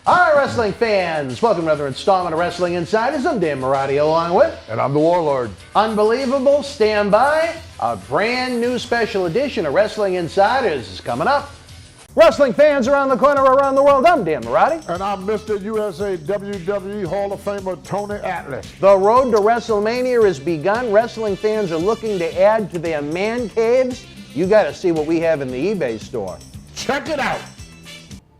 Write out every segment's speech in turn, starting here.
Hi, wrestling fans. Welcome to another installment of Wrestling Insiders. I'm Dan Marty along with... And I'm the Warlord. Unbelievable. Stand by. A brand new special edition of Wrestling Insiders is coming up. Wrestling fans around the corner, around the world, I'm Dan Marty. And I'm Mr. USA WWE Hall of Famer Tony Atlas. The road to WrestleMania has begun. Wrestling fans are looking to add to their man caves. You got to see what we have in the eBay store. Check it out.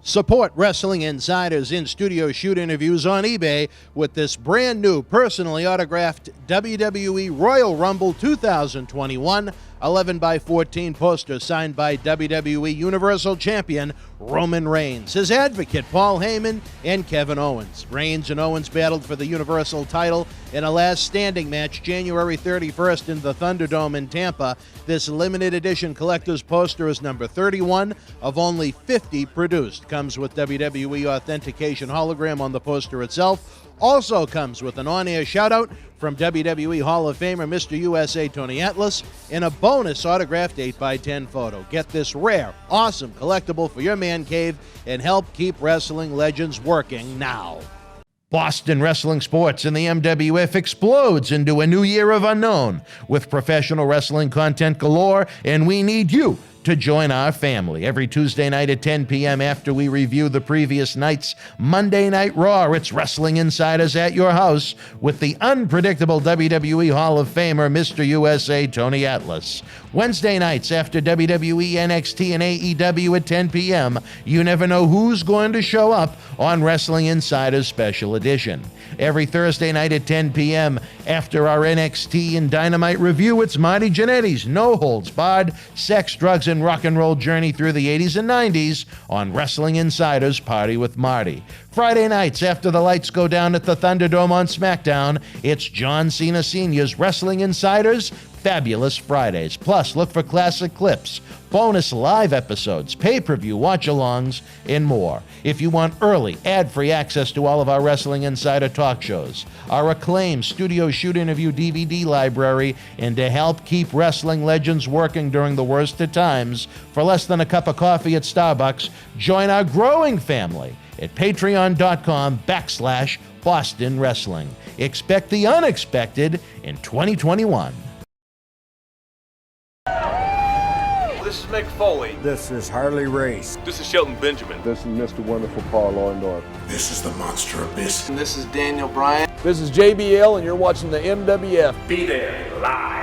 Support Wrestling Insiders in-studio shoot interviews on eBay with this brand new personally autographed WWE Royal Rumble 2021 11x14 poster signed by WWE Universal Champion Roman Reigns, his advocate Paul Heyman, and Kevin Owens. Reigns and Owens battled for the Universal title in a last standing match January 31st in the Thunderdome in Tampa. This limited edition collector's poster is number 31 of only 50 produced. Comes with WWE authentication hologram on the poster itself. Also comes with an on-air shout-out from WWE Hall of Famer Mr. USA Tony Atlas and a bonus autographed 8x10 photo. Get this rare, awesome collectible for your man cave and help keep wrestling legends working now. Boston Wrestling Sports and the MWF explodes into a new year of unknown with professional wrestling content galore, and we need you to join our family. Every Tuesday night at 10 p.m. after we review the previous night's Monday Night Raw, it's Wrestling Insiders at your house with the unpredictable WWE Hall of Famer, Mr. USA Tony Atlas. Wednesday nights after WWE, NXT, and AEW at 10 p.m., you never know who's going to show up on Wrestling Insiders Special Edition. Every Thursday night at 10 p.m. after our NXT and Dynamite review, it's Marty Jannetty's No Holds Barred Sex, Drugs, and Rock and Roll journey through the 80s and 90s on Wrestling Insiders Party with Marty. Friday nights after the lights go down at the Thunderdome on SmackDown, it's John Cena Sr.'s Wrestling Insiders Fabulous Fridays. Plus, look for classic clips, bonus live episodes, pay-per-view watch-alongs, and more. If you want early, ad-free access to all of our Wrestling Insider talk shows, our acclaimed studio shoot interview DVD library, and to help keep wrestling legends working during the worst of times, for less than a cup of coffee at Starbucks, join our growing family at patreon.com/Boston Wrestling. Expect the unexpected in 2021. This is Mick Foley. This is Harley Race. This is Shelton Benjamin. This is Mr. Wonderful Paul Orndorff. This is the Monster Abyss. And this is Daniel Bryan. This is JBL, and you're watching the MWF. Be there live.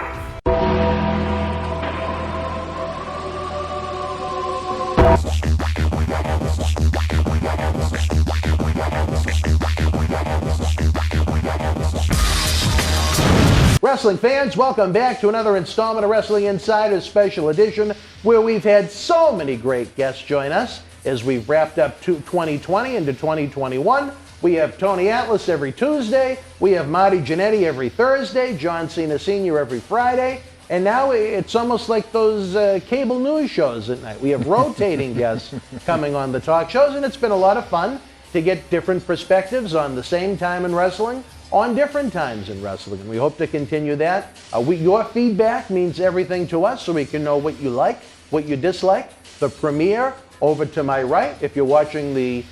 Wrestling fans, welcome back to another installment of Wrestling Insiders Special Edition, where we've had so many great guests join us as we've wrapped up 2020 into 2021. We have Tony Atlas every Tuesday, we have Marty Jannetty every Thursday, John Cena Sr. every Friday, and now it's almost like those cable news shows at night. We have rotating guests coming on the talk shows, and it's been a lot of fun to get different perspectives on the same time in wrestling, on different times in wrestling, and we hope to continue that. Your feedback means everything to us, so we can know what you like, what you dislike. The premiere over to my right, if you're watching the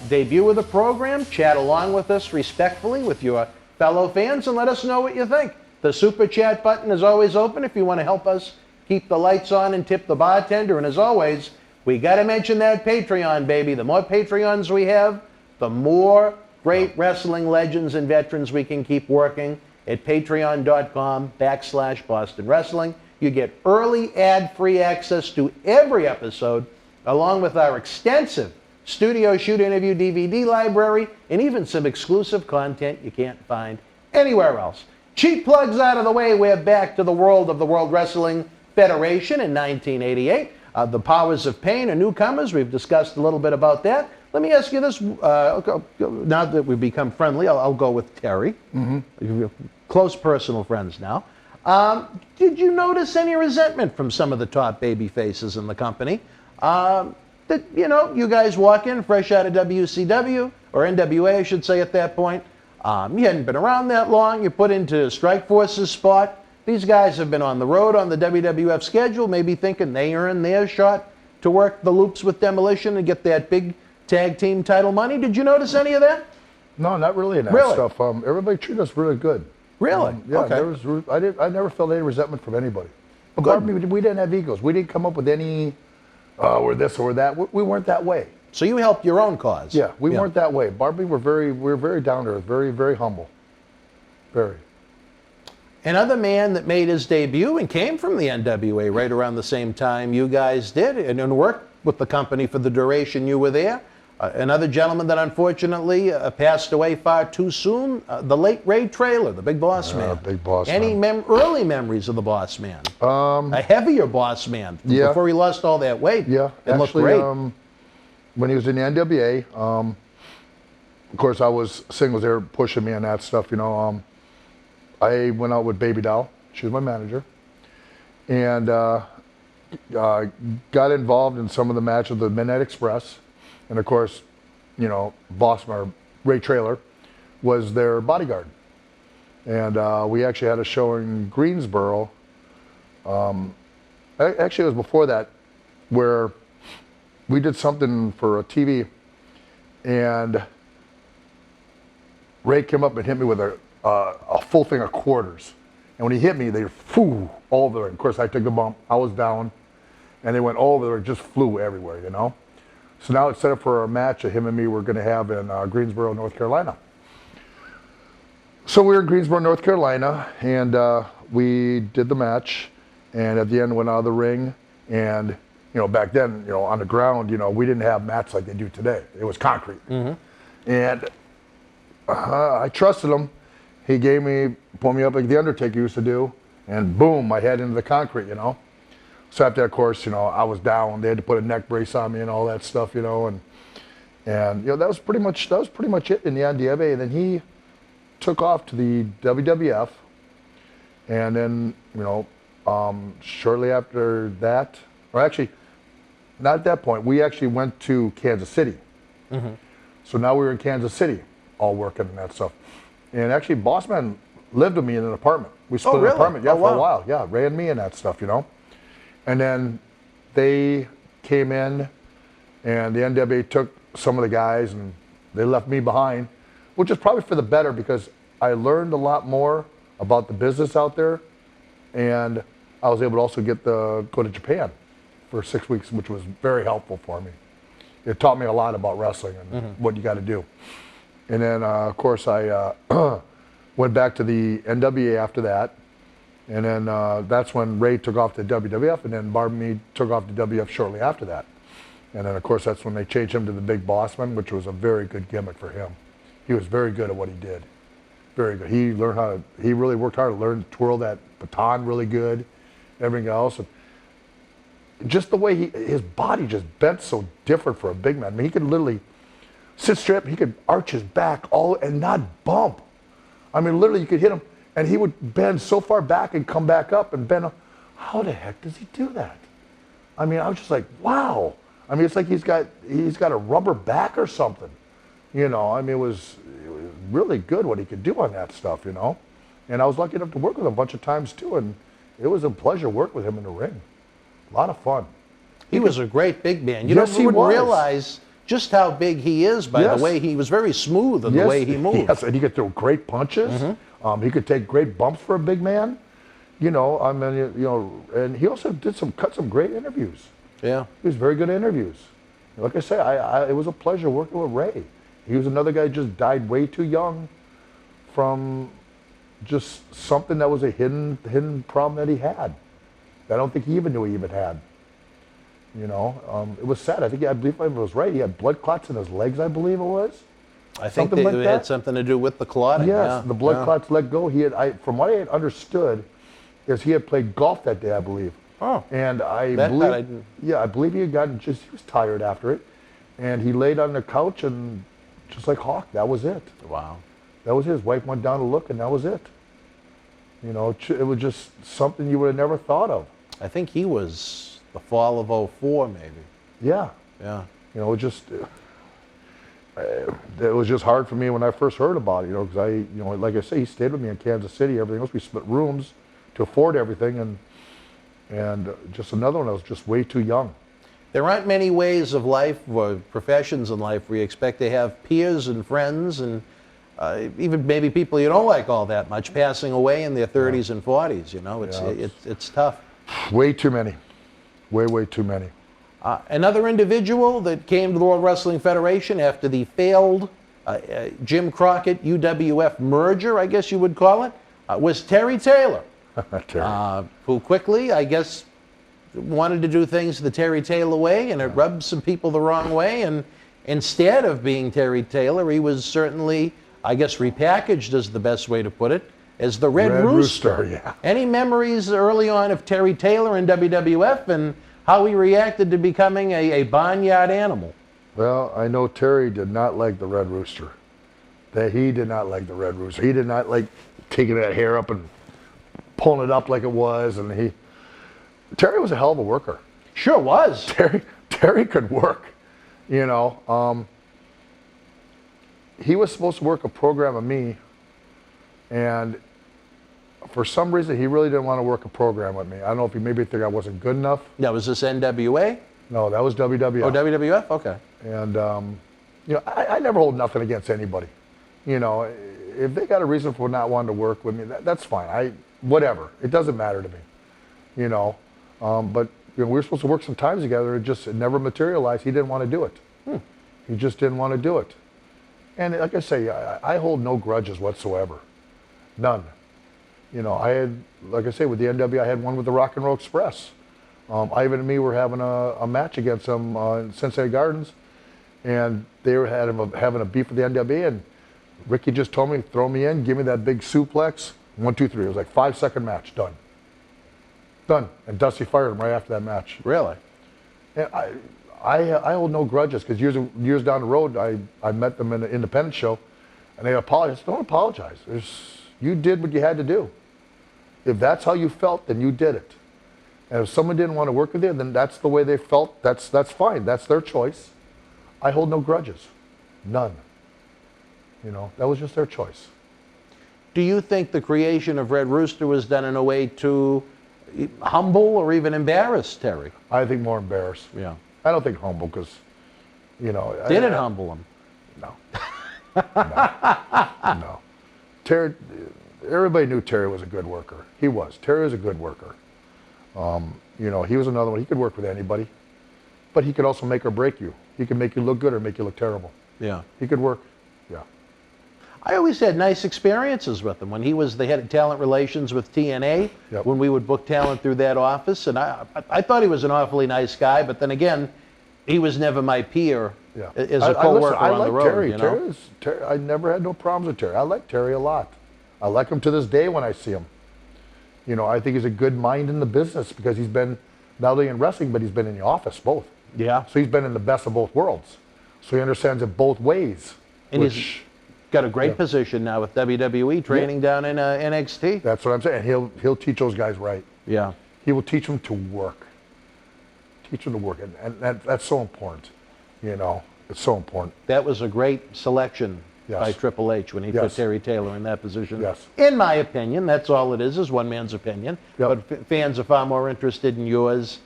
debut of the program, chat along with us respectfully with your fellow fans and let us know what you think. The super chat button is always open if you want to help us keep the lights on and tip the bartender, and as always, we got to mention that Patreon, baby. The more Patreons we have, the more great wrestling legends and veterans we can keep working at patreon.com/Boston Wrestling. You get early ad-free access to every episode, along with our extensive studio shoot interview DVD library, and even some exclusive content you can't find anywhere else. Cheap plugs out of the way, we're back to the world of the World Wrestling Federation in 1988. The Powers of Pain are newcomers. We've discussed a little bit about that. Let me ask you this. Now that we've become friendly, I'll go with Terry. Mm-hmm. Close personal friends now. Did you notice any resentment from some of the top baby faces in the company? That, you guys walk in fresh out of WCW, or NWA, I should say at that point. You hadn't been around that long. You're put into Strikeforce's spot. These guys have been on the road on the WWF schedule, maybe thinking they earned their shot to work the loops with Demolition and get that big tag team title money. Did you notice any of that? No, not really in that Really? stuff. Everybody treated us really good. Really? Yeah, Okay. I never felt any resentment from anybody. But Good. Barbie, we didn't have egos. We didn't come up with any, we're this or we're that. We weren't that way. So you helped your own cause. Yeah, we weren't that way. Barbie, we were very down to earth, very, very humble. Very. Another man that made his debut and came from the NWA right around the same time you guys did, and worked with the company for the duration you were there. Another gentleman that unfortunately passed away far too soon, the late Ray Traylor, the Big Boss Man. Big Boss Any Man. early memories of the Boss Man? A heavier Boss Man Yeah. before he lost all that weight. Yeah, and looked actually, great. when he was in the NWA, of course, I was singles there pushing me and that stuff, you know. I went out with Baby Doll. She was my manager. And got involved in some of the matches of the Midnight Express. And of course, you know, Bossman, Ray Traylor, was their bodyguard. And we actually had a show in Greensboro. Actually, it was before that, where we did something for a TV, and Ray came up and hit me with a full thing of quarters. And when he hit me, they flew all over. Of course, I took the bump. I was down, and they went all over. It just flew everywhere, you know. So now it's set up for a match that him and me were going to have in Greensboro, North Carolina. So we were in Greensboro, North Carolina, and we did the match. And at the end, went out of the ring. And you know, back then, you know, on the ground, you know, we didn't have mats like they do today. It was concrete. And I trusted him. He pulled me up like the Undertaker used to do, and boom, my head into the concrete, you know. So after that, of course, you know, I was down. They had to put a neck brace on me and all that stuff, you know, and you know, that was pretty much it in the NWA. And then he took off to the WWF, and then, you know, shortly after that, or actually, not at that point, we actually went to Kansas City. So now we were in Kansas City, all working and that stuff. And actually, Bossman lived with me in an apartment. We split really? an apartment, Oh, for wow. a while. Yeah, Ray and me and that stuff, you know. And then they came in, and the NWA took some of the guys, and they left me behind, which is probably for the better, because I learned a lot more about the business out there, and I was able to also go to Japan for 6 weeks, which was very helpful for me. It taught me a lot about wrestling and what you got to do. And then, of course, I went back to the NWA after that. And then that's when Ray took off to WWF, and then Barb and me took off to WWF shortly after that. And then, of course, that's when they changed him to the Big Boss Man, which was a very good gimmick for him. He was very good at what he did. Very good. He really worked hard to learn to twirl that baton really good, everything else. And just the way his body just bent so different for a big man. I mean, he could literally sit straight up, he could arch his back and not bump. I mean, literally, you could hit him, and he would bend so far back and come back up and bend up. How the heck does he do that? I mean, I was just like, wow. I mean, it's like he's got a rubber back or something. You know, I mean, it was really good what he could do on that stuff, you know. And I was lucky enough to work with him a bunch of times too, and it was a pleasure to work with him in the ring. A lot of fun. He was a great big man. You Yes, he wouldn't was. realize just how big he is by the way he was very smooth in the way he moved. Yes, and he could throw great punches. He could take great bumps for a big man. You know, I mean, you know, and he also cut some great interviews. Yeah. He was very good at interviews. Like I say, it was a pleasure working with Ray. He was another guy who just died way too young from just something that was a hidden problem that he had. I don't think he even knew he even had. You know, it was sad. I believe I was right. He had blood clots in his legs, I believe it was. I think Something that like it had that? something to do with the clotting. Yes, yeah. the blood clots let go. From what I had understood, is he had played golf that day, I believe. Oh. And I That believe, I didn't. yeah, I believe he was tired after it, and he laid on the couch and just like Hawk, that was it. Wow. That was his wife went down to look, and that was it. You know, it was just something you would have never thought of. I think he was the fall of '04, maybe. Yeah. Yeah. You know, it was just hard for me when I first heard about it, you know, because you know, like I say, he stayed with me in Kansas City, everything else. We split rooms to afford everything, and just another one, I was just way too young. There aren't many ways of life or professions in life where you expect to have peers and friends and even maybe people you don't like all that much passing away in their 30s and 40s. You know, it's tough. Way too many. Way too many. Another individual that came to the World Wrestling Federation after the failed Jim Crockett UWF merger, I guess you would call it, was Terry Taylor, who quickly, I guess, wanted to do things the Terry Taylor way, and it rubbed some people the wrong way. And instead of being Terry Taylor, he was certainly, I guess, repackaged is the best way to put it, as the Red Rooster. Yeah. Any memories early on of Terry Taylor in WWF and how he reacted to becoming a barnyard animal? Well, I know Terry did not like the Red Rooster. He did not like the Red Rooster. He did not like taking that hair up and pulling it up like it was. And Terry was a hell of a worker. Sure was. Terry could work. You know, he was supposed to work a program of me, and for some reason he really didn't want to work a program with me. I don't know if he maybe think I wasn't good enough. Now, was this NWA? No, that was WWF. Oh, WWF? Okay. And, you know, I never hold nothing against anybody. You know, if they got a reason for not wanting to work with me, that's fine. Whatever. It doesn't matter to me. You know, but you know, we were supposed to work some times together. It never materialized. He didn't want to do it. He just didn't want to do it. And like I say, I hold no grudges whatsoever. None. You know, I had, like I say, with the NW, I had one with the Rock and Roll Express. Ivan and me were having a match against them in Cincinnati Gardens, and they were having a beef with the NW, and Ricky just told me, throw me in, give me that big suplex, 1, 2, 3. It was like 5-second match, done. Done. And Dusty fired him right after that match. Really? And I hold no grudges, because years down the road, I met them in an independent show, and they apologized. Don't apologize. You did what you had to do. If that's how you felt, then you did it. And if someone didn't want to work with you, then that's the way they felt. That's fine. That's their choice. I hold no grudges. None. You know, that was just their choice. Do you think the creation of Red Rooster was done in a way to humble or even embarrass Terry? I think more embarrassed. Yeah. I don't think humble, because, you know. Did it humble him? No. No. Terry, everybody knew Terry was a good worker. He was. Terry was a good worker. You know, he was another one. He could work with anybody, but he could also make or break you. He could make you look good or make you look terrible. Yeah. He could work. Yeah. I always had nice experiences with him when he was the head of talent relations with TNA. Yep. When we would book talent through that office, and I thought he was an awfully nice guy, but then again, he was never my peer as a co-worker on the road. Terry. You know? Terry. I never had no problems with Terry. I like Terry a lot. I like him to this day when I see him. You know, I think he's a good mind in the business, because he's been not only in wrestling, but he's been in the office, both. Yeah. So he's been in the best of both worlds. So he understands it both ways. And he's got a great position now with WWE, training down in NXT. That's what I'm saying. He'll teach those guys right. Yeah. He will teach them to work. Teach them to work, and that's so important. You know, it's so important. That was a great selection by Triple H when he put Terry Taylor in that position. Yes. In my opinion, that's all it is one man's opinion. Yep. But fans are far more interested in yours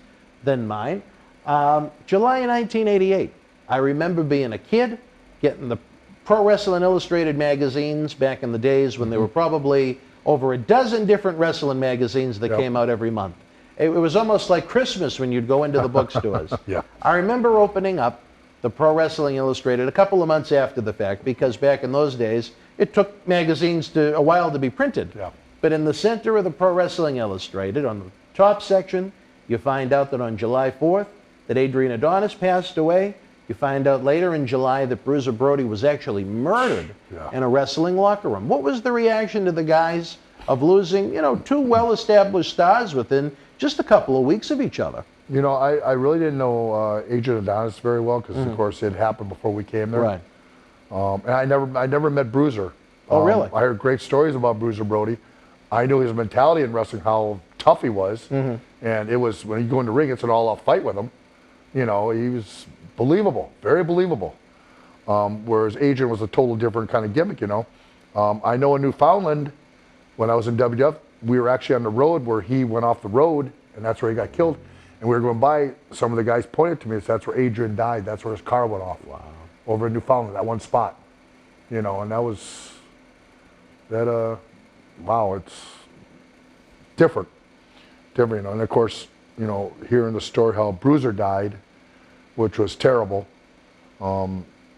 than mine. July 1988. I remember being a kid, getting the Pro Wrestling Illustrated magazines back in the days when there were probably over a dozen different wrestling magazines that came out every month. It was almost like Christmas when you'd go into the bookstores. Yeah. I remember opening up the Pro Wrestling Illustrated a couple of months after the fact, because back in those days, it took magazines a while to be printed. Yeah. But in the center of the Pro Wrestling Illustrated, on the top section, you find out that on July 4th, that Adrian Adonis passed away. You find out later in July that Bruiser Brody was actually murdered in a wrestling locker room. What was the reaction to the guys of losing, you know, two well-established stars within just a couple of weeks of each other? You know, I really didn't know Adrian Adonis very well, because of course it happened before we came there. Right. And I never met Bruiser. Oh, really? I heard great stories about Bruiser Brody. I knew his mentality in wrestling, how tough he was, and it was when you go in the ring, it's an all-out fight with him. You know, he was believable, very believable. Whereas Adrian was a total different kind of gimmick. You know, I know in Newfoundland, when I was in WWF, we were actually on the road where he went off the road, and that's where he got killed. And we were going by, some of the guys pointed to me and said, that's where Adrian died. That's where his car went off. Wow. Over in Newfoundland, that one spot. You know, and that was, wow, it's different. Different, you know. And of course, you know, hearing the story how Bruiser died, which was terrible.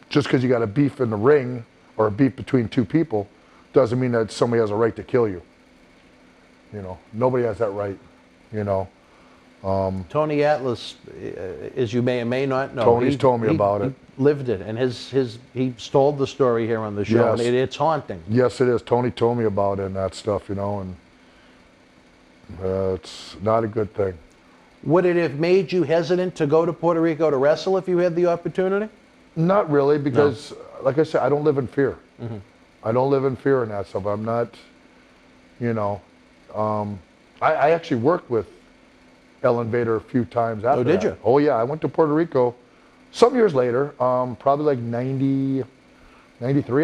Just because you got a beef in the ring or a beef between two people doesn't mean that somebody has a right to kill you. You know, nobody has that right, you know. Tony Atlas, as you may or may not know, Tony's told me about it. He lived it, and he told the story here on the show, Yes. and it's haunting. Yes, it is. Tony told me about it and that stuff, you know, and it's not a good thing. Would it have made you hesitant to go to Puerto Rico to wrestle if you had the opportunity? Not really, because, like I said, I don't live in fear. Mm-hmm. I don't live in fear in that stuff. I'm not, you know, I actually worked with Ellen Vader a few times after did that. you? Oh, yeah. I went to Puerto Rico some years later, probably like 93,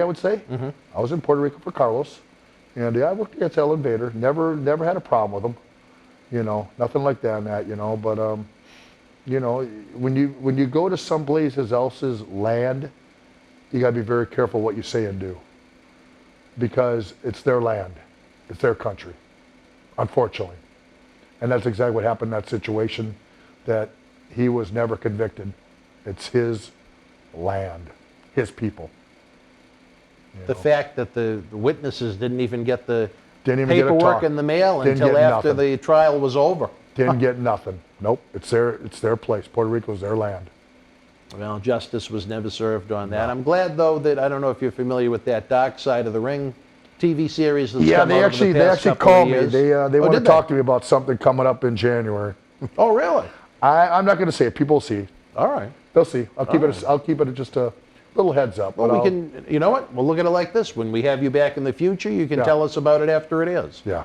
I would say. Mm-hmm. I was in Puerto Rico for Carlos. And yeah, I worked against Ellen Vader. Never had a problem with him. You know, nothing like that and that, you know. But, you know, when you go to someplace else's land, you got to be very careful what you say and do. Because it's their land. It's their country, unfortunately. And that's exactly what happened in that situation, that he was never convicted. It's his land, his people. The fact that the witnesses didn't even get the Didn't even get a paperwork talk. in the mail Didn't until get after nothing. the trial was over. Didn't get nothing. Nope, it's their place. Puerto Rico's their land. Well, justice was never served on that. I'm glad, though, that I don't know if you're familiar with that Dark Side of the Ring TV series that's Yeah, come they out actually over the past couple of called me. years. They want to did talk to me about something coming up in January. Oh, really? I'm not going to say it. People will see. All right. They'll see. I'll keep it just a little heads up. Well, but we I'll- can, you know what? We'll look at it like this. When we have you back in the future, you can Yeah. tell us about it after it is. Yeah.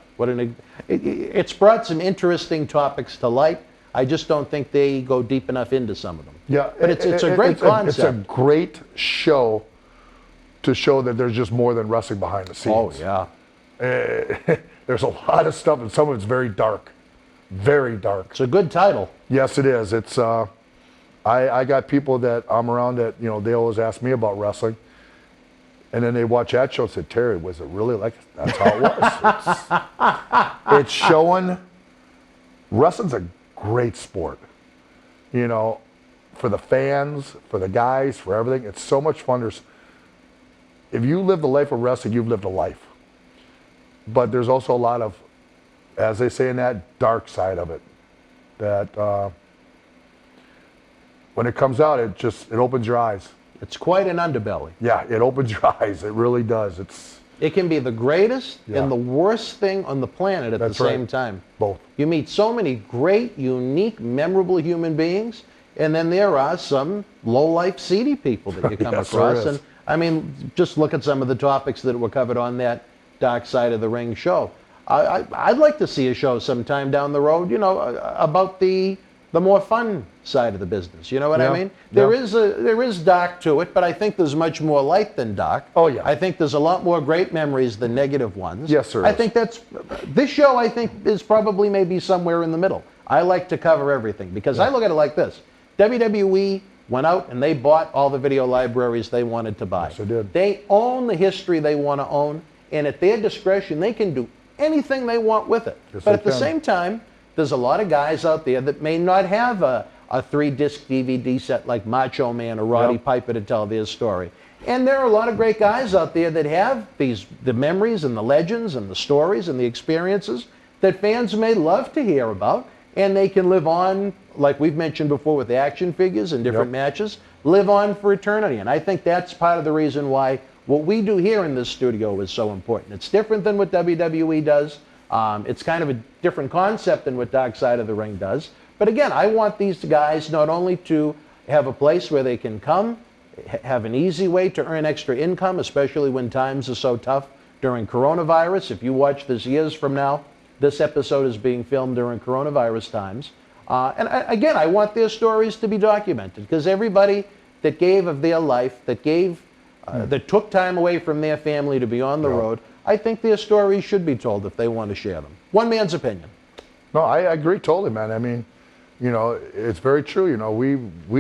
It's brought some interesting topics to light. I just don't think they go deep enough into some of them. Yeah, But it's a great concept. It's a great show to show that there's just more than wrestling behind the scenes. Oh, yeah. There's a lot of stuff, and some of it's very dark. Very dark. It's a good title. Yes, it is. It's I got people that I'm around that, you know, they always ask me about wrestling. And then they watch that show and say, Terry, was it really like that's how it was? It's showing wrestling's a great sport. You know, for the fans, for the guys, for everything. It's so much fun. If you live the life of wrestling, you've lived a life. But there's also a lot of, as they say in that, dark side of it. That when it comes out, it opens your eyes. It's quite an underbelly. Yeah, it opens your eyes. It really does. It can be the greatest Yeah. and the worst thing on the planet at That's the same right. time. Both. You meet so many great, unique, memorable human beings, and then there are some low-life, seedy people that you come Yes, there across. is. And I mean, just look at some of the topics that were covered on that Dark Side of the Ring show. I'd like to see a show sometime down the road, you know, about the more fun side of the business. You know what I Yeah, mean? yeah. There is dark to it, but I think there's much more light than dark. Oh, yeah. I think there's a lot more great memories than negative ones. Yes, there I is. think this show, I think, is probably maybe somewhere in the middle. I like to cover everything because I look at it like this. WWE went out and they bought all the video libraries they wanted to buy. Yes, they did. They own the history they want to own, and at their discretion, they can do anything they want with it. Yes, but they at the can. same time, there's a lot of guys out there that may not have a 3-disc DVD set like Macho Man or Roddy Yep. Piper to tell their story. And there are a lot of great guys out there that have the memories and the legends and the stories and the experiences that fans may love to hear about, and they can live on, like we've mentioned before with the action figures and different Yep. matches, live on for eternity. And I think that's part of the reason why what we do here in this studio is so important. It's different than what WWE does. It's kind of a different concept than what Dark Side of the Ring does. But again, I want these guys not only to have a place where they can come, have an easy way to earn extra income, especially when times are so tough during coronavirus. If you watch this years from now, this episode is being filmed during coronavirus times. Again, I want their stories to be documented because everybody that gave of their life, that took time away from their family to be on the road, I think their stories should be told if they want to share them. One man's opinion. No, I agree totally, man. I mean, You know, it's very true. You know, we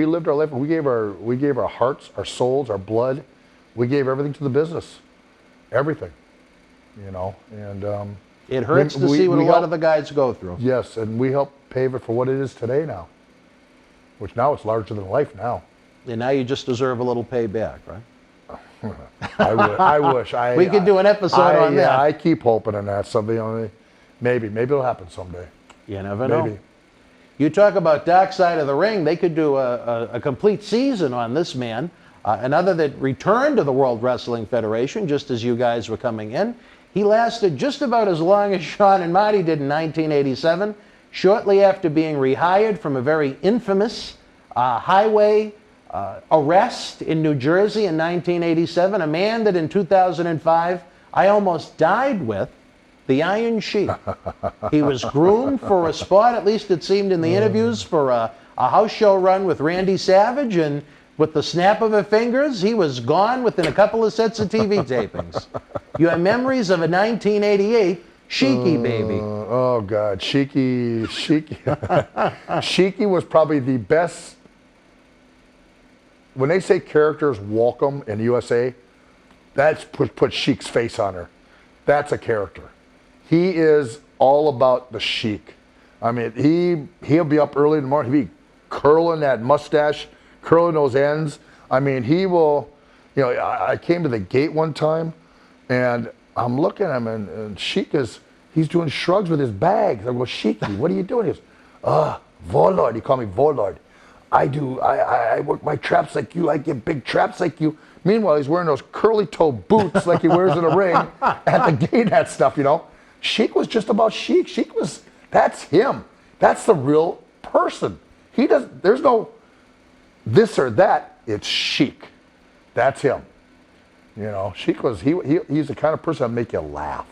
lived our life. We gave our hearts, our souls, our blood. We gave everything to the business, everything. You know, and it hurts to see what a lot of the guys go through. Yes, and we help pave it for what it is today now, which now it's larger than life now. And now you just deserve a little payback, right? I wish. We could do an episode on that. Yeah, I keep hoping on that. Something, maybe it'll happen someday. You never know. Maybe. You talk about Dark Side of the Ring. They could do a complete season on this man. Another that returned to the World Wrestling Federation just as you guys were coming in. He lasted just about as long as Shawn and Marty did in 1987, shortly after being rehired from a very infamous highway arrest in New Jersey in 1987, a man that in 2005 I almost died with, the Iron Sheik. He was groomed for a spot, at least it seemed in the interviews, for a house show run with Randy Savage, and with the snap of her fingers, he was gone within a couple of sets of TV tapings. You have memories of a 1988 Sheiky baby. Oh God, Sheiky. Sheiky was probably the best. When they say characters welcome in USA, that's put Sheik's face on her. That's a character. He is all about the Sheik. I mean, he'll be up early in the morning. He'll be curling that mustache, curling those ends. I mean, he will. You know, I came to the gate one time, and I'm looking at him, and Sheik he's doing shrugs with his bags. I go, Sheiky, what are you doing? He goes, Warlord. He called me Warlord. I work my traps like you. I get big traps like you. Meanwhile, he's wearing those curly toe boots like he wears in a ring at the gate, that stuff, you know. Sheik was just about Sheik. That's him. That's the real person. There's no this or that. It's Sheik. That's him. You know, Sheik he's the kind of person that make you laugh.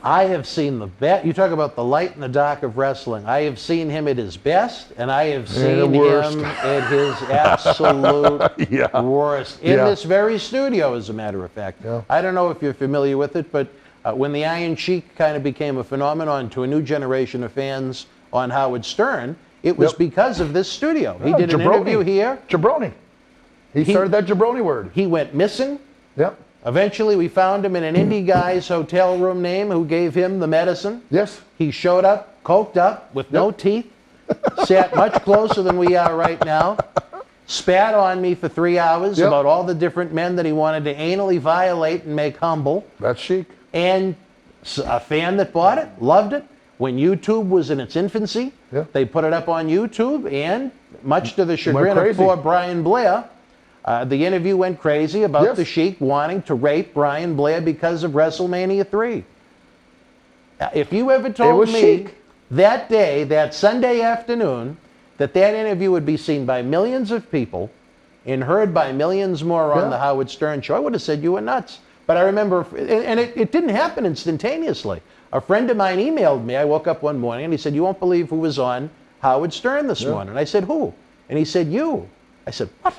I have seen the best. You talk about the light and the dark of wrestling. I have seen him at his best, and I have seen him at his absolute worst. In this very studio, as a matter of fact. Yeah. I don't know if you're familiar with it, but when the Iron Sheik kind of became a phenomenon to a new generation of fans on Howard Stern, it was because of this studio. He did an interview here. Jabroni. He started that jabroni word. He went missing. Yep. Eventually, we found him in an indie guy's hotel room name who gave him the medicine. Yes. He showed up, coked up, with no teeth, sat much closer than we are right now, spat on me for 3 hours about all the different men that he wanted to anally violate and make humble. That's Sheik. And a fan that bought it, loved it. When YouTube was in its infancy, they put it up on YouTube, and much to the chagrin of poor Brian Blair, the interview went crazy about the Sheik wanting to rape Brian Blair because of WrestleMania 3. If you ever told me that day, that Sunday afternoon, that interview would be seen by millions of people and heard by millions more on the Howard Stern show, I would have said you were nuts. But I remember, and it didn't happen instantaneously. A friend of mine emailed me. I woke up one morning and he said, "You won't believe who was on Howard Stern this morning." And I said, "Who?" And he said, "You." I said, "What?"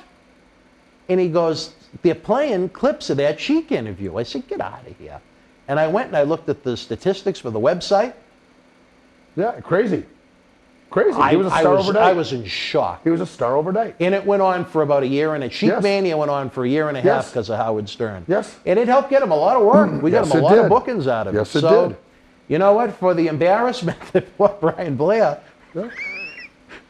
And he goes, "They're playing clips of that Sheik interview." I said, "Get out of here." And I went and I looked at the statistics for the website. Yeah, crazy. He was a star overnight. I was in shock. He was a star overnight. And it went on for about a year, and Sheik Mania went on for a year and a half because of Howard Stern. Yes. And it helped get him a lot of work. We got him a lot of bookings out of it. Yes, it did. You know what? For the embarrassment that poor Brian Blair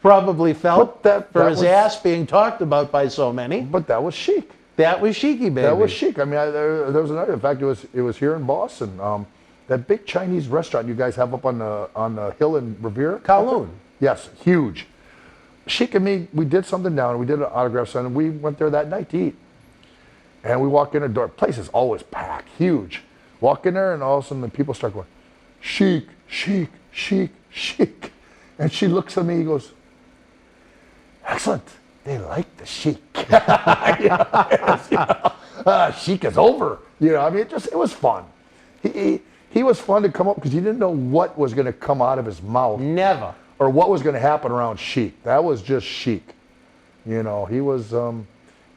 probably felt for his ass being talked about by so many. But that was Sheik. That was Sheiky, baby. That was Sheik. I mean, there was another. In fact, it was here in Boston. That big Chinese restaurant you guys have up on the hill in Revere. Kowloon. Yes, huge. Sheik and me, we did something down. We did an autograph signing. We went there that night to eat. And we walk in the door. Place is always packed, huge. Walk in there, and all of a sudden the people start going, "Sheik, Sheik, Sheik, Sheik." And she looks at me and goes, "Excellent. They like the Sheik." Sheik is over. You know, I mean, it was fun. He was fun to come up because you didn't know what was going to come out of his mouth. Never. Or what was going to happen around Sheik. That was just Sheik. You know, he was.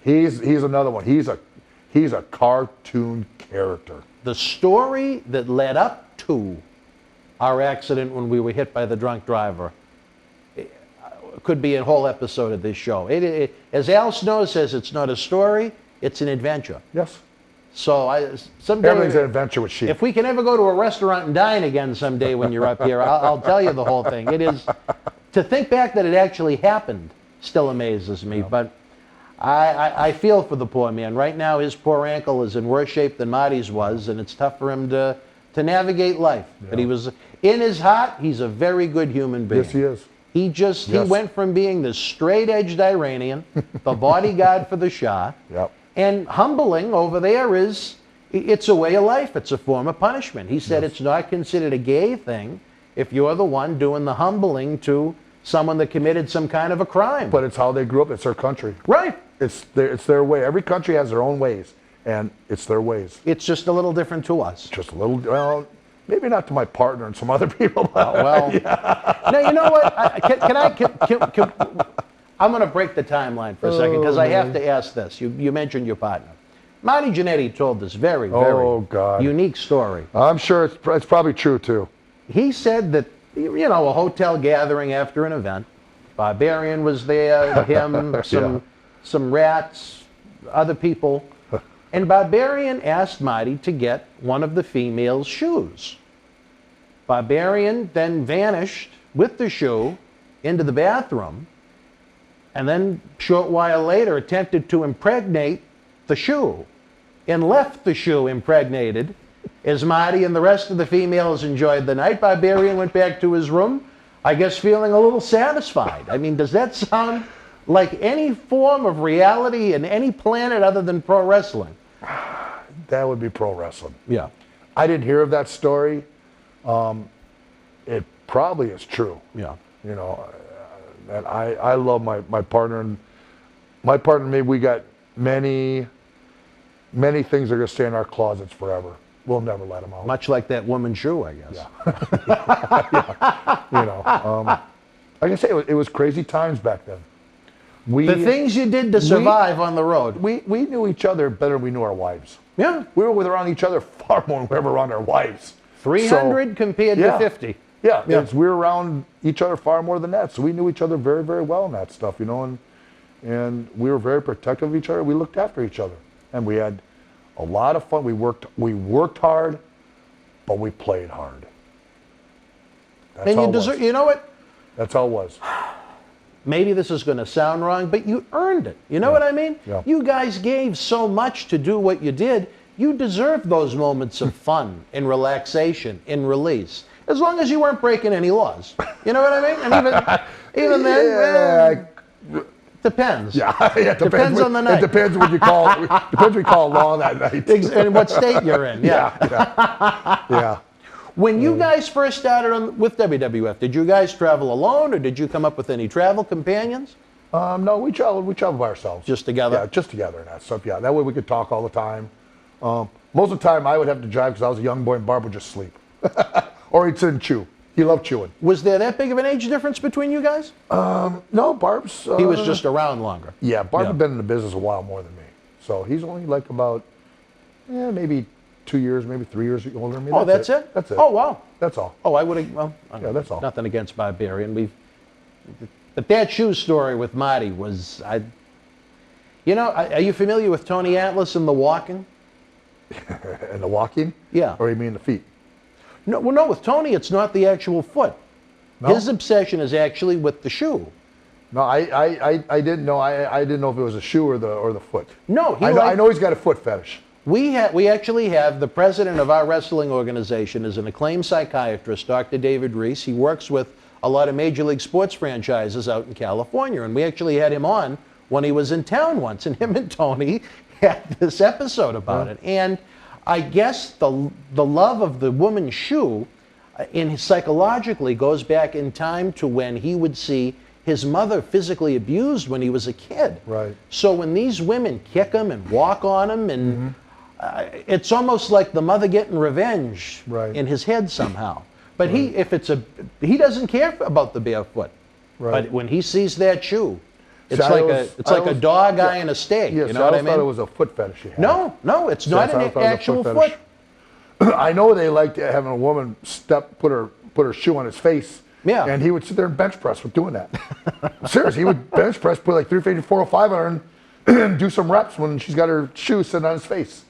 He's another one. He's a cartoon character. The story that led up to our accident when we were hit by the drunk driver could be a whole episode of this show. As Al Snow says, it's not a story, it's an adventure. Yes. So someday, Everything's an adventure with Sheik. if we can ever go to a restaurant and dine again someday when you're up here, I'll tell you the whole thing. It is, to think back that it actually happened still amazes me. But I feel for the poor man. Right now, his poor ankle is in worse shape than Marty's was, and it's tough for him to navigate life. But he was, in his heart, he's a very good human being. Yes, he is. He went from being this straight-edged Iranian, the bodyguard for the Shah, and humbling over there is, it's a way of life. It's a form of punishment. He said it's not considered a gay thing if you're the one doing the humbling to someone that committed some kind of a crime. But it's how they grew up. It's their country. Right. It's their way. Every country has their own ways, and it's their ways. It's just a little different to us. Just a little, well, maybe not to my partner and some other people. But Well, now, you know what? I'm going to break the timeline for a second because I have to ask this. You mentioned your partner. Marty Jannetty told this very unique story. I'm sure it's probably true, too. He said that, a hotel gathering after an event, Barbarian was there, him, some rats, other people, and Barbarian asked Marty to get one of the female's shoes. Barbarian then vanished with the shoe into the bathroom, and then a short while later attempted to impregnate the shoe and left the shoe impregnated. As Marty and the rest of the females enjoyed the night, Barbarian went back to his room, I guess feeling a little satisfied. I mean, does that sound like any form of reality in any planet other than pro wrestling? That would be pro wrestling. Yeah. I didn't hear of that story. It probably is true. Yeah. And I love my partner, and my partner and me, we got many things that are going to stay in our closets forever. We'll never let them out. Much like that woman's shoe, I guess. Like I say, it was crazy times back then. The things you did to survive on the road. We knew each other better than we knew our wives. Yeah. We were around each other far more than we were around our wives. 300 compared to 50. Yeah. We were around each other far more than that. So we knew each other very, very well in that stuff, and we were very protective of each other. We looked after each other. And we had a lot of fun. We worked hard, but we played hard. That's and how you deserve, you know what? That's how it was. Maybe this is going to sound wrong, but you earned it. You know what I mean? Yeah. You guys gave so much to do what you did. You deserve those moments of fun and relaxation and release. As long as you weren't breaking any laws. You know what I mean? And even then, depends. Yeah, it depends on the night. It depends what you call law that night. And what state you're in. Yeah. When you guys first started with WWF, did you guys travel alone, or did you come up with any travel companions? No, we traveled by ourselves. Just together? Yeah, just together and that stuff. Yeah, that way we could talk all the time. Most of the time I would have to drive because I was a young boy and Barb would just sleep. Or he'd sit and chew. He loved chewing. Was there that big of an age difference between you guys? No, Barb's... he was just around longer. Yeah, Barb had been in the business a while more than me. So he's only like about, maybe 2 years, maybe 3 years older than me. Oh, that's it? That's it. Oh, wow. That's all. Oh, I would have, well, Yeah, that's all. Nothing against Barbarian. But that shoe story with Marty was, are you familiar with Tony Atlas and The Walking? And the walking? Yeah. Or you mean the feet? No, with Tony, it's not the actual foot. No? His obsession is actually with the shoe. No, I didn't know. I didn't know if it was a shoe or the foot. No, I know he's got a foot fetish. We actually have the president of our wrestling organization is an acclaimed psychiatrist, Dr. David Reese. He works with a lot of major league sports franchises out in California, and we actually had him on when he was in town once, and him and Tony had this episode about it. And I guess the love of the woman's shoe psychologically goes back in time to when he would see his mother physically abused when he was a kid. Right. So when these women kick him and walk on him, and it's almost like the mother getting revenge in his head somehow. But he doesn't care about the barefoot. Right. But when he sees that shoe, it's like a dog eyeing a steak. Yes, you know what I mean? thought it was a foot fetish he had. No, it's not an actual foot. I know they liked having a woman put her shoe on his face Yeah. And he would sit there and bench press with doing that. Seriously, he would bench press, put like 350, 405 on her and do some reps when she's got her shoes sitting on his face.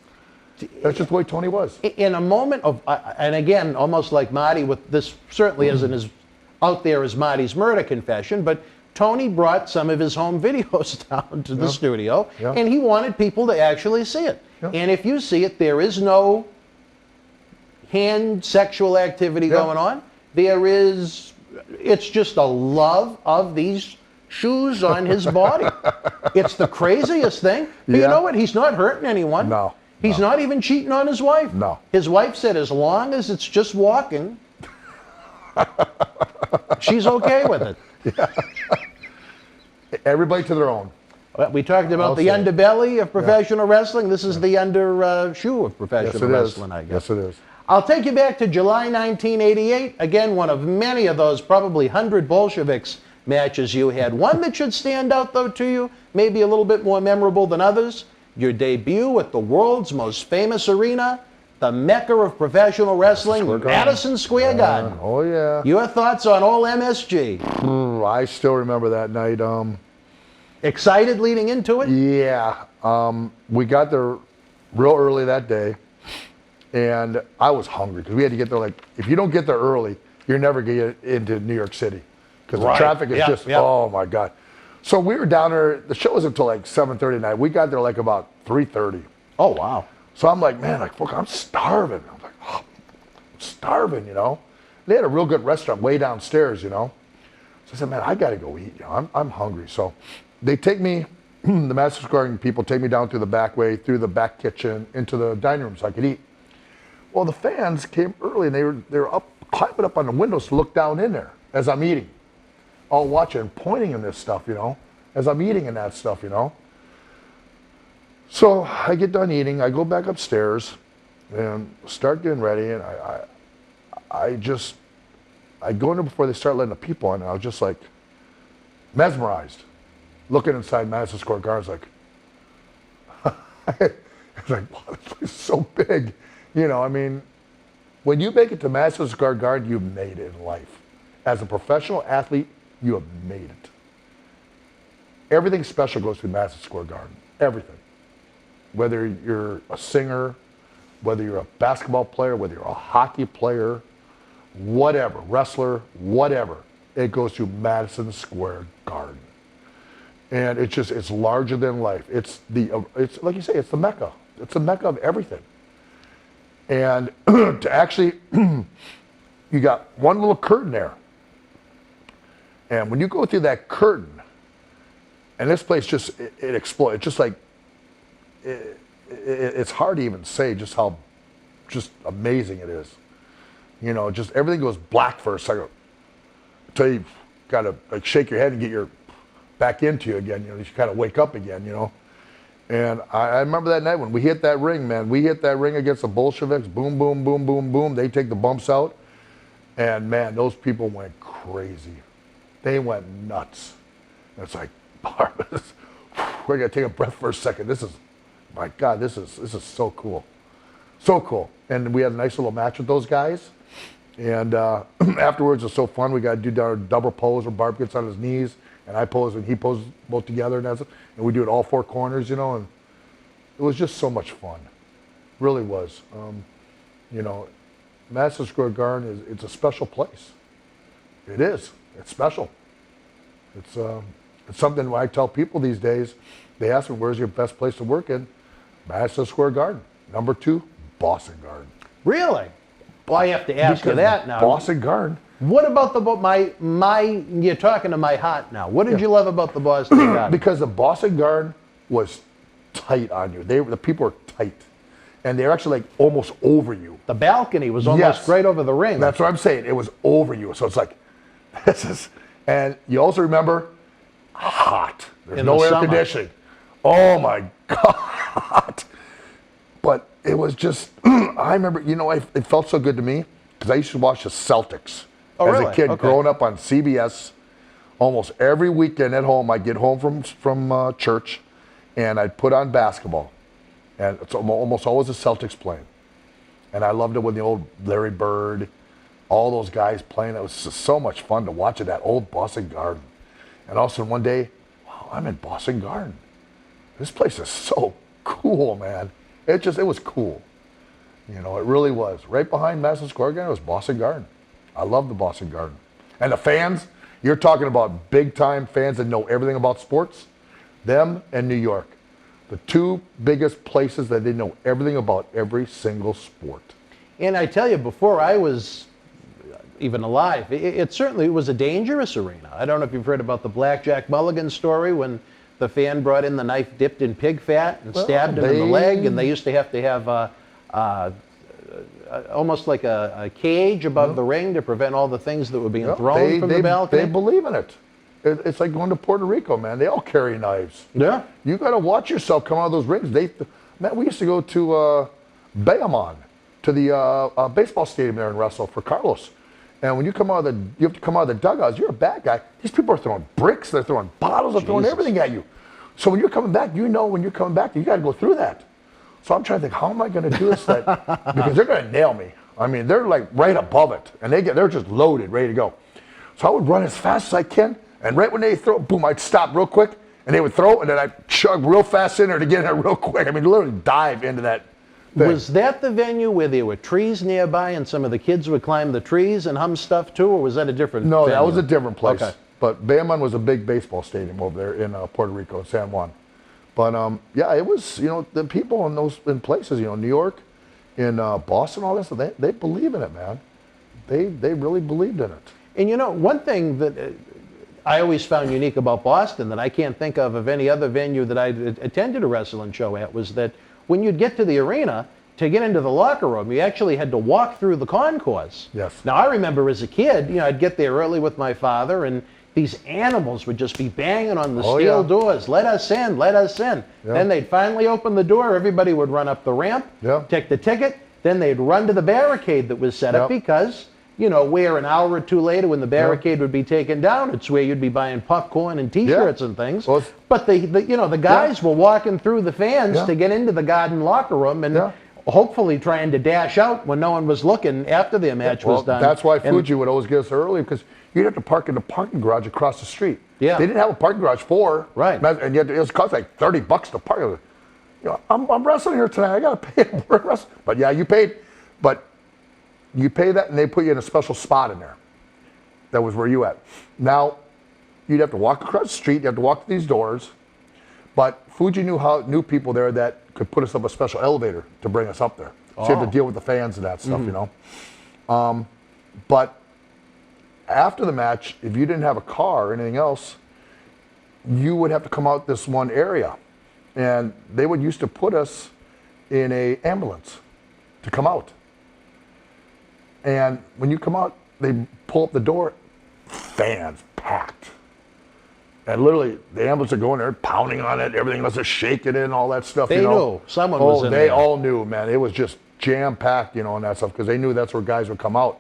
That's just the way Tony was. In a moment of, and again, almost like Marty, with this certainly isn't as out there as Marty's murder confession, but Tony brought some of his home videos down to the studio, and he wanted people to actually see it. And if you see it, there is no hand sexual activity going on. There is, it's just a love of these shoes on his body. It's the craziest thing. But you know what? He's not hurting anyone. No. He's not even cheating on his wife. No. His wife said as long as it's just walking, she's okay with it. Everybody to their own. We talked about the underbelly of professional wrestling. This is the under shoe of professional wrestling, I guess. Yes, it is. I'll take you back to July 1988. Again, one of many of those probably 100 Bolsheviks matches you had. One that should stand out, though, to you, maybe a little bit more memorable than others. Your debut at the world's most famous arena, the Mecca of professional wrestling, Madison Square Garden. Oh, yeah. Your thoughts on all MSG? I still remember that night. Excited leading into it? Yeah. We got there real early that day, and I was hungry because we had to get there. Like, if you don't get there early, you're never going to get into New York City because the traffic is just, oh, my God. So we were down there. The show was until like 7:30 at night. We got there like about 3:30. Oh, wow. So I'm like, man, like, look, I'm starving. I'm like, oh, I'm starving, you know. They had a real good restaurant way downstairs, you know. So I said, man, I got to go eat. You know, I'm hungry. So they take me, the Madison Square Garden people take me down through the back way, through the back kitchen, into the dining room so I could eat. Well, the fans came early, and they were up, climbing up on the windows to look down in there as I'm eating, all watching and pointing in this stuff, you know, as I'm eating in that stuff, you know. So I get done eating, I go back upstairs and start getting ready, and I go in there before they start letting the people in, and I was just like mesmerized, looking inside Madison Square Garden. It's like, wow, this place is so big. You know, I mean, when you make it to Madison Square Garden, you've made it in life. As a professional athlete, you have made it. Everything special goes through Madison Square Garden. Everything. Whether you're a singer, whether you're a basketball player, whether you're a hockey player, whatever, wrestler, whatever, it goes through Madison Square Garden. And it's just, it's larger than life. It's like you say, it's the Mecca. It's the Mecca of everything. And to actually, you got one little curtain there. And when you go through that curtain, and this place just, it explodes. It's just like, it's hard to even say just how just amazing it is. You know, just everything goes black for a second until you got to like shake your head and get your back into you again. You know, you kind of wake up again, you know. And I remember that night when we hit that ring, man. We hit that ring against the Bolsheviks. Boom, boom, boom, boom, boom. They take the bumps out. And, man, those people went crazy. They went nuts. And it's like, Barnabas, we're going to take a breath for a second. This is, my God, this is so cool. So cool. And we had a nice little match with those guys. And afterwards, it was so fun. We got to do our double pose where Barb gets on his knees, and I pose and he poses both together. And we do it all four corners, you know. And it was just so much fun. Really was. You know, Madison Square Garden it's a special place. It is. It's special. It's something when I tell people these days, they ask me, where's your best place to work in? Madison Square Garden. Number 2, Boston Garden. Really? Well, I have to ask you that now. Boston Garden. What about you're talking to my heart now. What did you love about the Boston Garden? Because the Boston Garden was tight on you. The people were tight. And they're actually like almost over you. The balcony was almost right over the ring. That's what I'm saying. It was over you. So it's like, this is, and you also remember, hot. There's no air conditioning. Oh my God. But it was just, I remember, you know, it felt so good to me because I used to watch the Celtics as a kid growing up on CBS. Almost every weekend at home, I'd get home from church and I'd put on basketball. And it's almost always the Celtics playing. And I loved it when the old Larry Bird, all those guys playing. It was just so much fun to watch at that old Boston Garden. And all of a sudden one day, wow, I'm in Boston Garden. This place is so cool, man. It was cool. You know, it really was. Right behind Madison Square Garden was Boston Garden. I love the Boston Garden. And the fans, you're talking about big time fans that know everything about sports. Them and New York. The two biggest places that they know everything about every single sport. And I tell you, before I was even alive, it certainly was a dangerous arena. I don't know if you've heard about the Blackjack Mulligan story when the fan brought in the knife dipped in pig fat and stabbed him in the leg, and they used to have almost like a cage above the ring to prevent all the things that were being thrown from the balcony. They believe in it. It's like going to Puerto Rico, man. They all carry knives. Yeah. You got to watch yourself come out of those rings. Man, we used to go to Bayamon, to the baseball stadium there in Wrestle for Carlos. And when you have to come out of the dugouts, you're a bad guy. These people are throwing bricks, they're throwing bottles, they're throwing everything at you. So when you're coming back, you know when you're coming back, you got to go through that. So I'm trying to think, how am I going to do this? Because they're going to nail me. I mean, they're like right above it, and they're just loaded, ready to go. So I would run as fast as I can, and right when they throw, boom, I'd stop real quick, and they would throw, and then I'd chug real fast in there to get in there real quick. I mean, literally dive into that thing. Was that the venue where there were trees nearby and some of the kids would climb the trees and hum stuff too, or was that a different No, venue? that was a different place. Okay. But Bayamon was a big baseball stadium over there in Puerto Rico, San Juan. But yeah, it was, you know, the people in places, you know, New York, in Boston, all that stuff, they believe in it, man. They really believed in it. And you know, one thing that I always found unique about Boston that I can't think of any other venue that I attended a wrestling show at was that when you'd get to the arena, to get into the locker room, you actually had to walk through the concourse. Yes. Now, I remember as a kid, you know, I'd get there early with my father, and these animals would just be banging on the steel doors. Let us in, let us in. Yeah. Then they'd finally open the door. Everybody would run up the ramp, take the ticket. Then they'd run to the barricade that was set up because, you know, where an hour or two later when the barricade would be taken down, it's where you'd be buying popcorn and T-shirts and things. Well, but the guys were walking through the fans to get into the Garden locker room and hopefully trying to dash out when no one was looking after their match was done. That's why Fuji would always get us early, because you'd have to park in the parking garage across the street. Yeah. They didn't have a parking garage for. Right. And yet it was cost like $30 to park. You know, I'm wrestling here tonight. I got to pay. But yeah, you paid. But you pay that, and they put you in a special spot in there. That was where you at. Now, you'd have to walk across the street. You have to walk through these doors. But Fuji knew people there that could put us up a special elevator to bring us up there. So you have to deal with the fans and that stuff, you know. But after the match, if you didn't have a car or anything else, you would have to come out this one area. And they would used to put us in an ambulance to come out. And when you come out, they pull up the door, fans packed. And literally, the ambulance are going there, pounding on it, everything else is shaking and all that stuff. They knew someone was in there. They all knew, man. It was just jam-packed, you know, and that stuff, because they knew that's where guys would come out.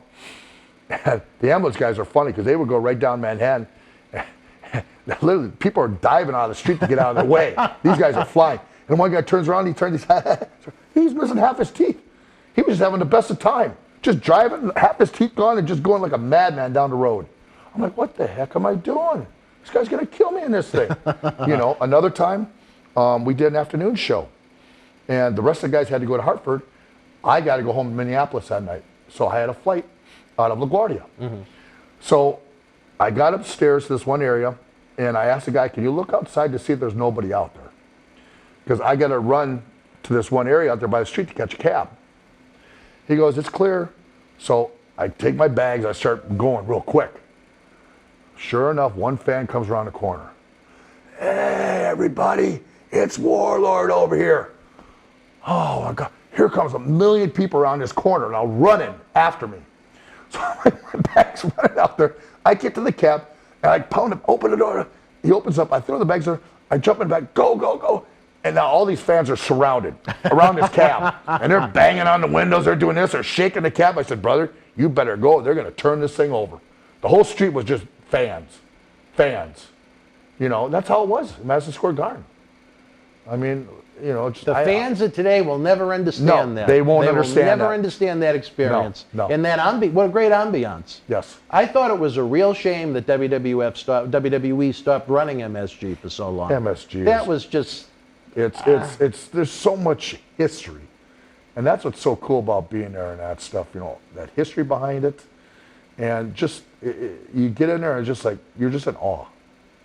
And the ambulance guys are funny, because they would go right down Manhattan. Literally, people are diving out of the street to get out of their way. These guys are flying. And one guy turns around, he's missing half his teeth. He was just having the best of time. Just driving, half his teeth gone, and just going like a madman down the road. I'm like, what the heck am I doing? This guy's gonna kill me in this thing. You know, another time, we did an afternoon show. And the rest of the guys had to go to Hartford. I got to go home to Minneapolis that night. So I had a flight out of LaGuardia. So I got upstairs to this one area, and I asked the guy, can you look outside to see if there's nobody out there? Because I got to run to this one area out there by the street to catch a cab. He goes, it's clear. So I take my bags, I start going real quick. Sure enough, one fan comes around the corner. Hey, everybody, it's Warlord over here. Oh my God, here comes a million people around this corner now running after me. So my bag's running out there. I get to the cab, and I pound him, open the door. He opens up, I throw the bags there, I jump in the back, go, go, go. And now all these fans are surrounded around this cab. And they're banging on the windows, they're doing this, they're shaking the cab. I said, brother, you better go. They're gonna turn this thing over. The whole street was just fans. You know, that's how it was in Madison Square Garden. I mean, you know, The fans of today will never understand that. They won't understand They will never that. understand that experience. No. And that what a great ambiance. Yes. I thought it was a real shame that WWE stopped running MSG for so long. MSG. That was just. It's there's so much history, and that's what's so cool about being there and that stuff. You know, that history behind it, and just you get in there and just like you're just in awe.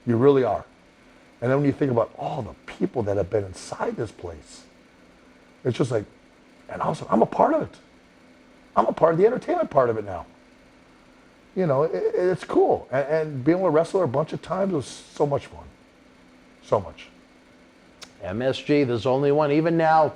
You really are. And then when you think about all the people that have been inside this place, it's just like, and also I'm a part of it. I'm a part of the entertainment part of it now. You know, it's cool, and being able to wrestle a bunch of times was so much fun. So much. MSG, there's only one. Even now,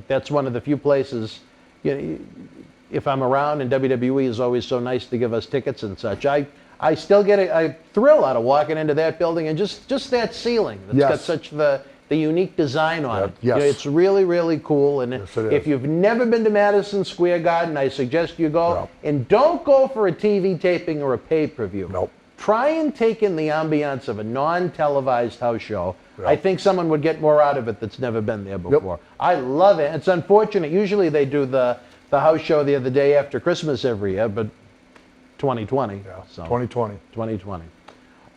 that's one of the few places, if I'm around, and WWE is always so nice to give us tickets and such, I still get a thrill out of walking into that building, and just that ceiling that's got such the unique design on it. Yes. It's really, really cool. And Yes, it if is. you've never been to Madison Square Garden, I suggest you go. No. And don't go for a TV taping or a pay-per-view. Nope. Try and take in the ambiance of a non-televised house show. Yep. I think someone would get more out of it that's never been there before. I love it. It's unfortunate. Usually they do the house show the day after Christmas every year, but 2020. Yeah. So 2020. 2020.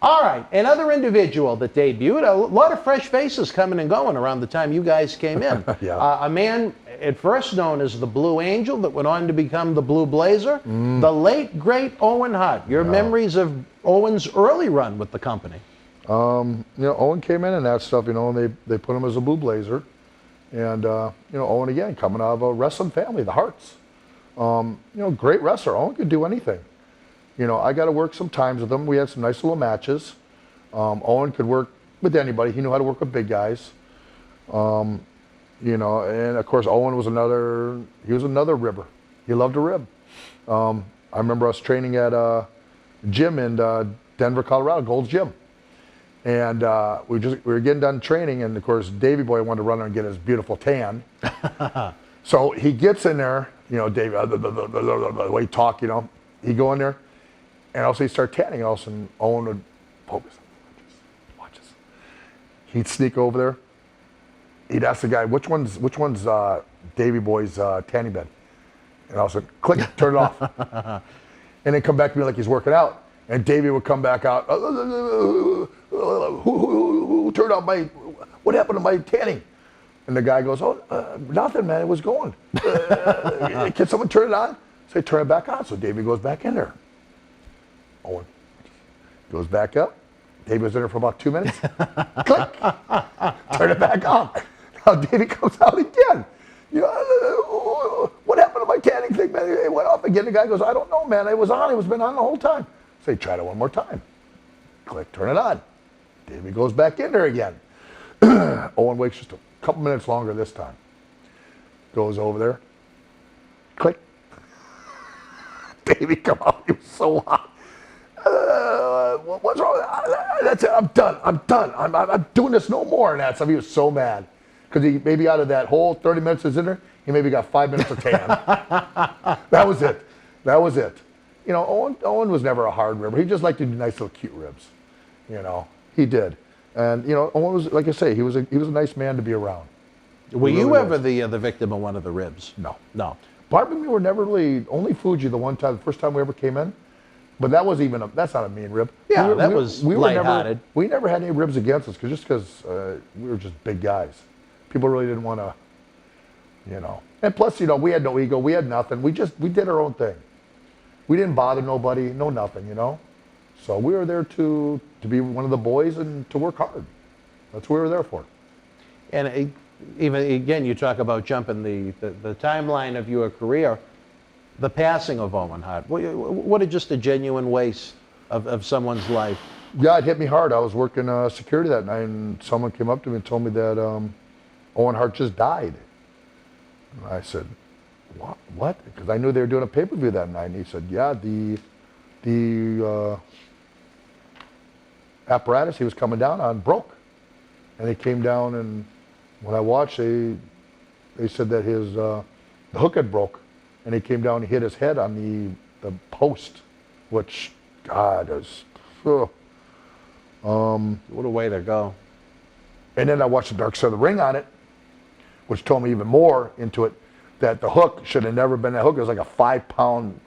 All right, another individual that debuted. A lot of fresh faces coming and going around the time you guys came in. Yeah. A man at first known as the Blue Angel that went on to become the Blue Blazer. The late, great Owen Hart. Your memories of Owen's early run with the company? You know, Owen came in and that stuff, you know, and they put him as a Blue Blazer. And, you know, Owen, again, coming out of a wrestling family, the Harts. You know, great wrestler. Owen could do anything. You know, I got to work some times with him. We had some nice little matches. Owen could work with anybody. He knew how to work with big guys. You know, and of course, Owen was another ribber. He loved to rib. I remember us training at a gym in Denver, Colorado, Gold's Gym. And we were getting done training, and of course, Davey Boy wanted to run there and get his beautiful tan. So he gets in there, you know, Davey, the way he talk, you know, he'd go in there, and also he'd start tanning, and all of a sudden Owen would focus, watch this. He'd sneak over there. He'd ask the guy, which one's Davey Boy's tanning bed? And all of a sudden, click, turn it off. And then come back to me like he's working out. And Davey would come back out, who turned off what happened to my tanning? And the guy goes, nothing, man, it was going. Can someone turn it on? So they turn it back on. So Davey goes back in there. Owen goes back up. Davey was in there for about 2 minutes. Click, turn it back on. Now Davey comes out again. You know, what happened to my tanning thing, man? It went off again. The guy goes, I don't know, man. It was on. It was been on the whole time. So they tried it one more time. Click, turn it on. Davey goes back in there again. Owen waits just a couple minutes longer this time. Goes over there. Click. Davey come out. He was so hot. What's wrong? That's it. I'm done. I'm doing this no more. And that stuff. He was so mad. Because he maybe out of that whole 30 minutes that's in there, he maybe got 5 minutes of tan. That was it. You know, Owen was never a hard ribber. He just liked to do nice little cute ribs. You know, he did. And, you know, Owen was, like I say, he was a nice man to be around. Were you ever the victim of one of the ribs? No. No. Barb and me were never really, only Fuji the first time we ever came in. But that wasn't even, that's not a mean rib. Yeah, that was lighthearted. We never had any ribs against us because we were just big guys. People really didn't want to, you know. And plus, you know, we had no ego. We had nothing. We did our own thing. We didn't bother nobody, no nothing, you know. So we were there to be one of the boys and to work hard. That's what we were there for. And even, again, you talk about jumping the timeline of your career, the passing of Owen Hart. What just a genuine waste of someone's life. Yeah, it hit me hard. I was working security that night, and someone came up to me and told me that Owen Hart just died. And I said, what? Because I knew they were doing a pay-per-view that night. And he said, yeah, the apparatus he was coming down on broke. And they came down, and when I watched, they said that the hook had broke. And he came down and hit his head on the post, which, God, is... what a way to go. And then I watched the Dark Side of the Ring on it. which told me even more into it, that the hook should have never been that hook. It was like a 5-pound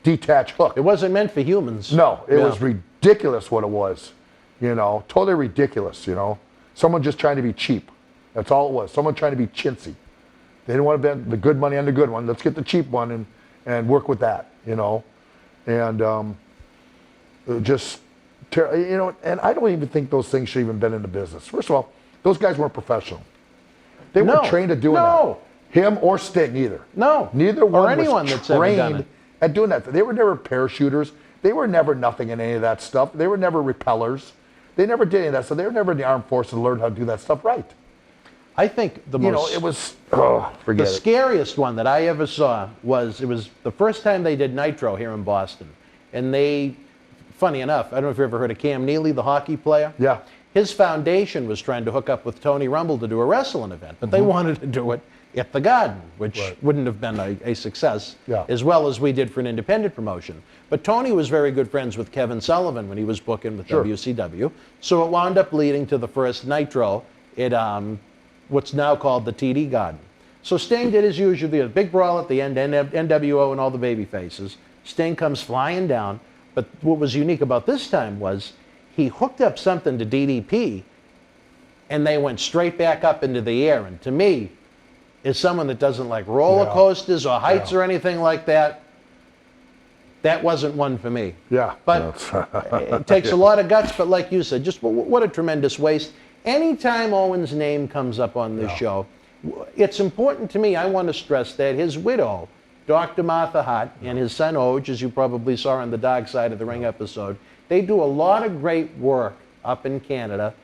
detached hook. It wasn't meant for humans. No, it was ridiculous what it was. You know, totally ridiculous, you know. Someone just trying to be cheap. That's all it was. Someone trying to be chintzy. They didn't want to bet the good money on the good one. Let's get the cheap one and work with that, you know. And you know, and I don't even think those things should even been in the business. First of all, those guys weren't professional. They weren't trained to doing that. Him or Sting either. No. Neither one or anyone was that's ever done trained it. at doing that. They were never parachuters. They were never nothing in any of that stuff. They were never repellers. They never did any of that stuff. They were never in the armed forces to learn how to do that stuff right. I think the most, you know, it was, forget the it. scariest one that I ever saw was, it was the first time they did Nitro here in Boston. And they, funny enough, I don't know if you ever heard of Cam Neely, the hockey player. Yeah. His foundation was trying to hook up with Tony Rumble to do a wrestling event, but they wanted to do it at the Garden, which wouldn't have been a success, as well as we did for an independent promotion. But Tony was very good friends with Kevin Sullivan when he was booking with WCW, so it wound up leading to the first Nitro at what's now called the TD Garden. So Sting did his usual, the big brawl at the end, NWO and all the baby faces. Sting comes flying down, but what was unique about this time was he hooked up something to DDP, and they went straight back up into the air. And to me, as someone that doesn't like roller coasters or heights or anything like that, that wasn't one for me. Yeah. But it takes a lot of guts, but like you said, just what a tremendous waste. Anytime Owen's name comes up on this show, it's important to me, I want to stress that his widow, Dr. Martha Hart, and his son Oj, as you probably saw on the Dark Side of the Ring episode, they do a lot of great work up in Canada,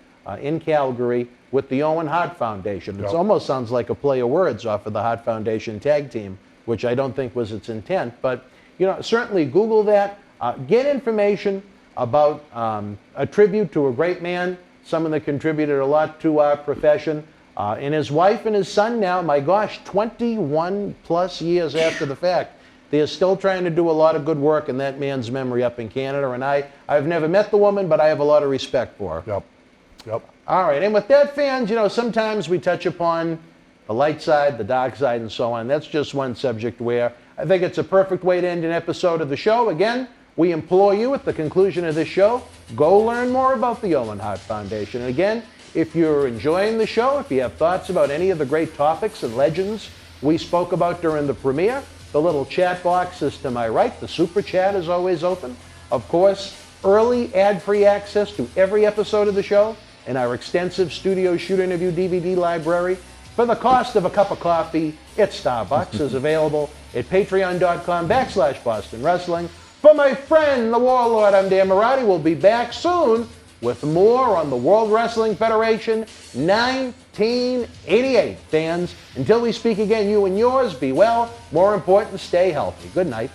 in Calgary, with the Owen Hart Foundation. It almost sounds like a play of words off of the Hart Foundation tag team, which I don't think was its intent. But you know, certainly Google that. Get information about a tribute to a great man, someone that contributed a lot to our profession. And his wife and his son now, my gosh, 21 plus years after the fact, they are still trying to do a lot of good work in that man's memory up in Canada. And I've never met the woman, but I have a lot of respect for her. Yep. All right, and with that, fans, you know, sometimes we touch upon the light side, the dark side, and so on. That's just one subject where I think it's a perfect way to end an episode of the show. Again, we implore you at the conclusion of this show, go learn more about the Owen Hart Foundation. And again, if you're enjoying the show, if you have thoughts about any of the great topics and legends we spoke about during the premiere, the little chat box is to my right. The super chat is always open. Of course, early ad-free access to every episode of the show and our extensive studio shoot interview DVD library for the cost of a cup of coffee at Starbucks is available at patreon.com/Boston Wrestling. For my friend, the Warlord, I'm Dan Marty. We'll be back soon with more on the World Wrestling Federation 1988. Fans, until we speak again, you and yours, be well. More important, stay healthy. Good night.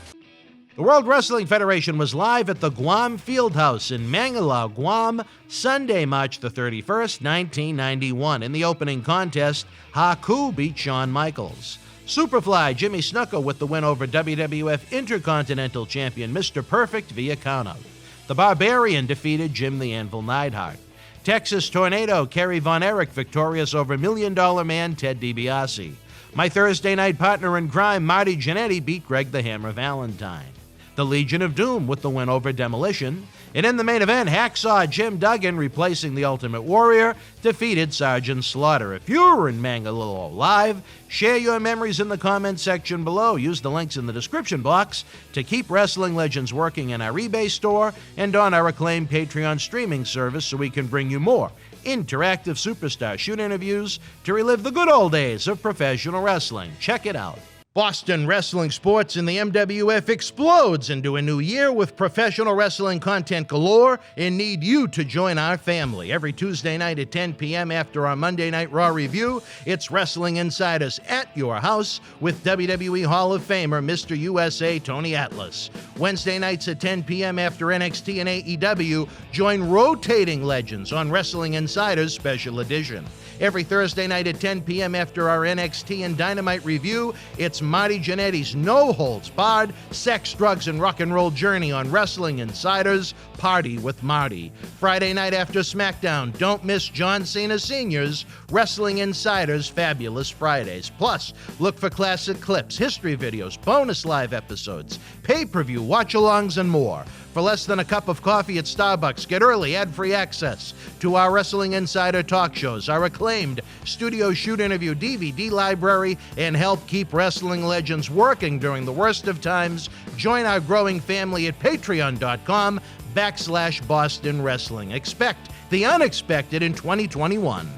The World Wrestling Federation was live at the Guam Fieldhouse in Mangalao, Guam, Sunday, March the 31st, 1991. In the opening contest, Haku beat Shawn Michaels. Superfly Jimmy Snuka with the win over WWF Intercontinental Champion Mr. Perfect via countout. The Barbarian defeated Jim the Anvil Neidhart. Texas Tornado Kerry Von Erich victorious over $1 Million Man Ted DiBiase. My Thursday night partner in crime, Marty Jannetty, beat Greg the Hammer Valentine. The Legion of Doom with the win over Demolition. And in the main event, Hacksaw Jim Duggan, replacing the Ultimate Warrior, defeated Sergeant Slaughter. If you're in Mangalore live, share your memories in the comments section below. Use the links in the description box to keep Wrestling Legends working in our eBay store and on our acclaimed Patreon streaming service so we can bring you more interactive superstar shoot interviews to relive the good old days of professional wrestling. Check it out. Boston Wrestling Sports in the MWF explodes into a new year with professional wrestling content galore and need you to join our family. Every Tuesday night at 10 p.m. after our Monday Night Raw review, it's Wrestling Insiders at your house with WWE Hall of Famer Mr. USA Tony Atlas. Wednesday nights at 10 p.m. after NXT and AEW, join rotating legends on Wrestling Insiders Special Edition. Every Thursday night at 10 p.m. after our NXT and Dynamite review, it's Marty Jannetty's No Holds Barred Sex, Drugs, and Rock and Roll journey on Wrestling Insider's Party with Marty. Friday night after SmackDown, don't miss John Cena Sr.'s Wrestling Insider's Fabulous Fridays. Plus, look for classic clips, history videos, bonus live episodes, pay-per-view watch-alongs, and more. For less than a cup of coffee at Starbucks, get early ad-free access to our Wrestling Insider talk shows, our acclaimed studio shoot interview DVD library, and help keep wrestling legends working during the worst of times. Join our growing family at patreon.com/Boston Wrestling. Expect the unexpected in 2021.